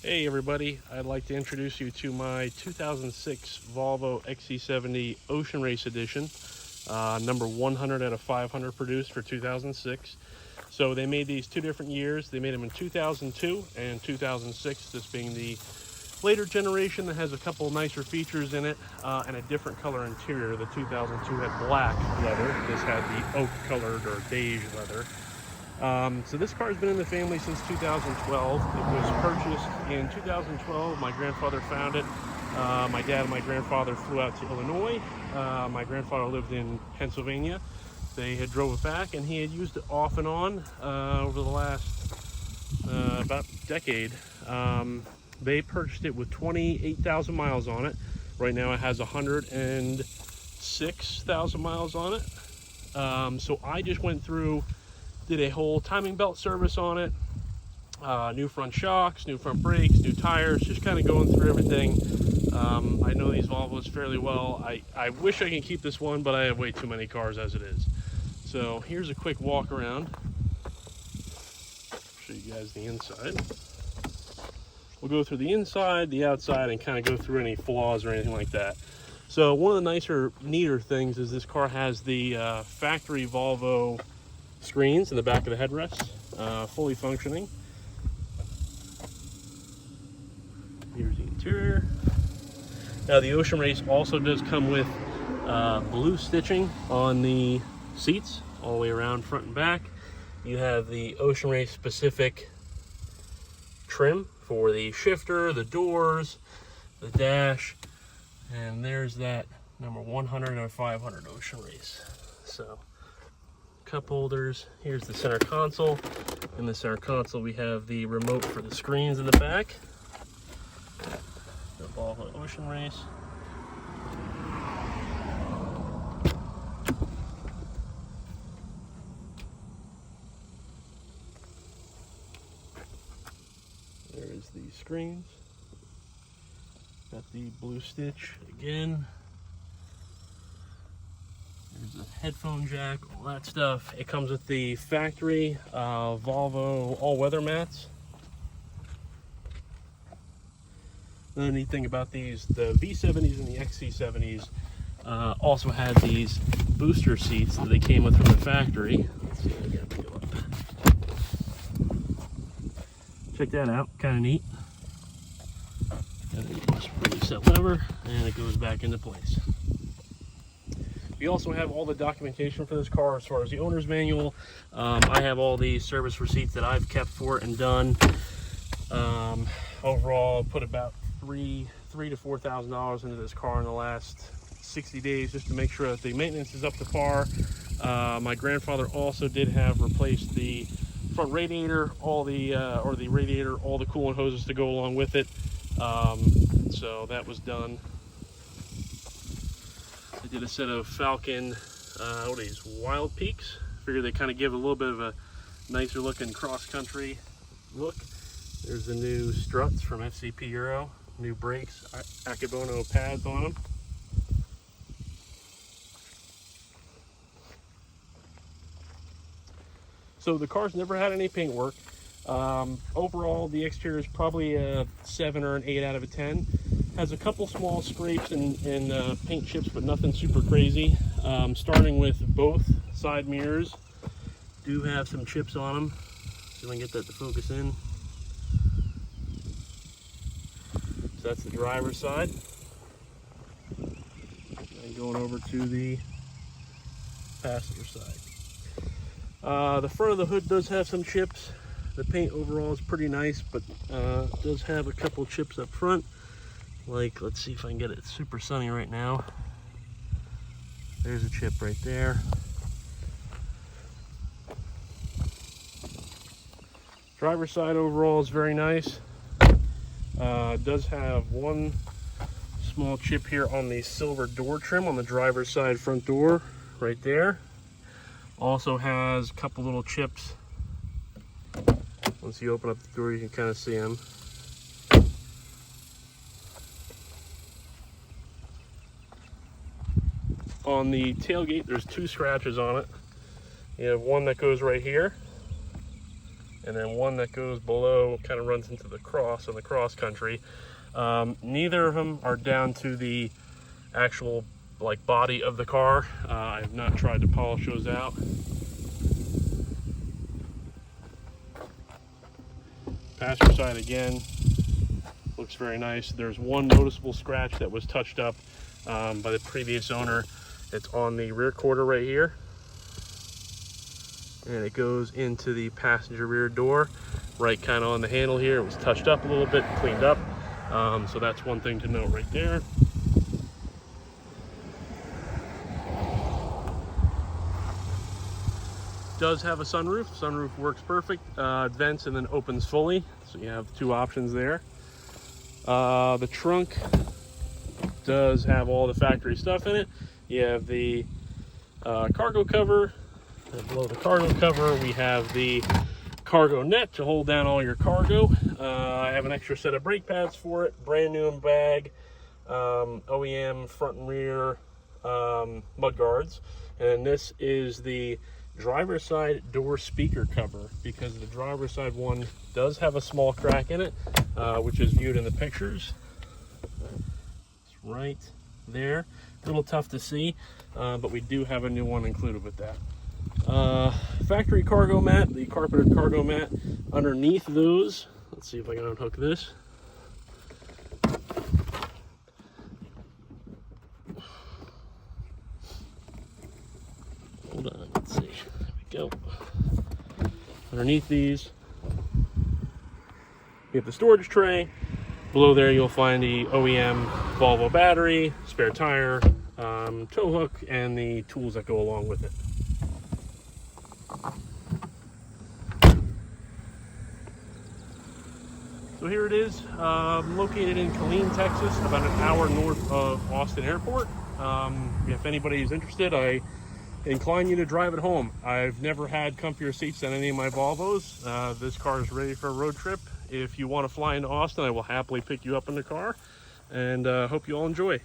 Hey everybody, I'd like to introduce you to my 2006 Volvo XC70 Ocean Race Edition, number 100 out of 500 produced for 2006. So they made these two different years. They made them in 2002 and 2006, this being the later generation that has a couple nicer features in it and a different color interior. The 2002 had black leather. This had the oak colored or beige leather. So this car has been in the family since 2012. It was purchased in 2012. My grandfather found it. My dad and my grandfather flew out to Illinois. My grandfather lived in Pennsylvania. They had drove it back, and he had used it off and on over the last about decade. They purchased it with 28,000 miles on it. Right now it has 106,000 miles on it. So I just went through, did a whole timing belt service on it, new front shocks, new front brakes, new tires, just kind of going through everything. I know these Volvos fairly well. I wish I could keep this one, but I have way too many cars as it is. So here's a quick walk around. Show you guys the inside. We'll go through the inside, the outside, and kind of go through any flaws or anything like that. So one of the nicer, neater things is this car has the factory Volvo screens in the back of the headrest, fully functioning. Here's the interior. Now the Ocean Race also does come with blue stitching on the seats all the way around front and back. You have the Ocean Race specific trim for the shifter, the doors, the dash, and there's that number 100 and 500 Ocean Race. So cup holders. Here's the center console. In the center console we have the remote for the screens in the back. The Volvo Ocean Race. There's the screens. Got the blue stitch again. There's a headphone jack, all that stuff. It comes with the factory Volvo all-weather mats. The neat thing about these, the V70s and the XC70s also had these booster seats that they came with from the factory. Let's see if I can go up. Check that out, kind of neat. And then you just release that lever and it goes back into place. We also have all the documentation for this car as far as the owner's manual. I have all the service receipts that I've kept for it and done. Overall, put about $3,000 to $4,000 into this car in the last 60 days just to make sure that the maintenance is up to par. My grandfather also did have replaced the front radiator, all the coolant hoses to go along with it. So that was done. I did a set of Falcon, what are these, Wild Peaks? Figure they kind of give a little bit of a nicer looking cross-country look. There's the new struts from FCP Euro, new brakes, Akebono pads on them. So the car's never had any paint work. Overall, the exterior is probably a 7 or an 8 out of a 10. Has a couple small scrapes and paint chips, but nothing super crazy. Starting with both side mirrors, do have some chips on them. See if I can get that to focus in. So that's the driver's side. And going over to the passenger side. The front of the hood does have some chips. The paint overall is pretty nice, but does have a couple chips up front. Like, let's see if I can get it. It's super sunny right now. There's a chip right there. Driver's side overall is very nice. Does have one small chip here on the silver door trim on the driver's side front door, right there. Also has a couple little chips. Once you open up the door, you can kind of see them. On the tailgate, there's two scratches on it. You have one that goes right here, and then one that goes below, kind of runs into the cross in the cross country. Neither of them are down to the actual like body of the car. I have not tried to polish those out. Passenger side again, looks very nice. There's one noticeable scratch that was touched up by the previous owner. It's on the rear quarter right here, and it goes into the passenger rear door, right kind of on the handle here. It was touched up a little bit, cleaned up. So that's one thing to note right there. Does have a sunroof. Sunroof works perfect. It vents and then opens fully, so you have two options there. The trunk does have all the factory stuff in it. You have the cargo cover, and below the cargo cover we have the cargo net to hold down all your cargo. I have an extra set of brake pads for it, brand new in bag, OEM front and rear mud guards, and this is the driver's side door speaker cover, because the driver's side one does have a small crack in it, which is viewed in the pictures. It's right there. A little tough to see, but we do have a new one included with that. Factory cargo mat, the carpeted cargo mat. Underneath those, let's see if I can unhook this. Hold on, let's see. There we go. Underneath these, we have the storage tray. Below there, you'll find the OEM Volvo battery, spare tire, tow hook, and the tools that go along with it. So here it is, located in Killeen, Texas, about an hour north of Austin Airport. If anybody is interested, I incline you to drive it home. I've never had comfier seats than any of my Volvos. This car is ready for a road trip. If you want to fly into Austin, I will happily pick you up in the car, and hope you all enjoy.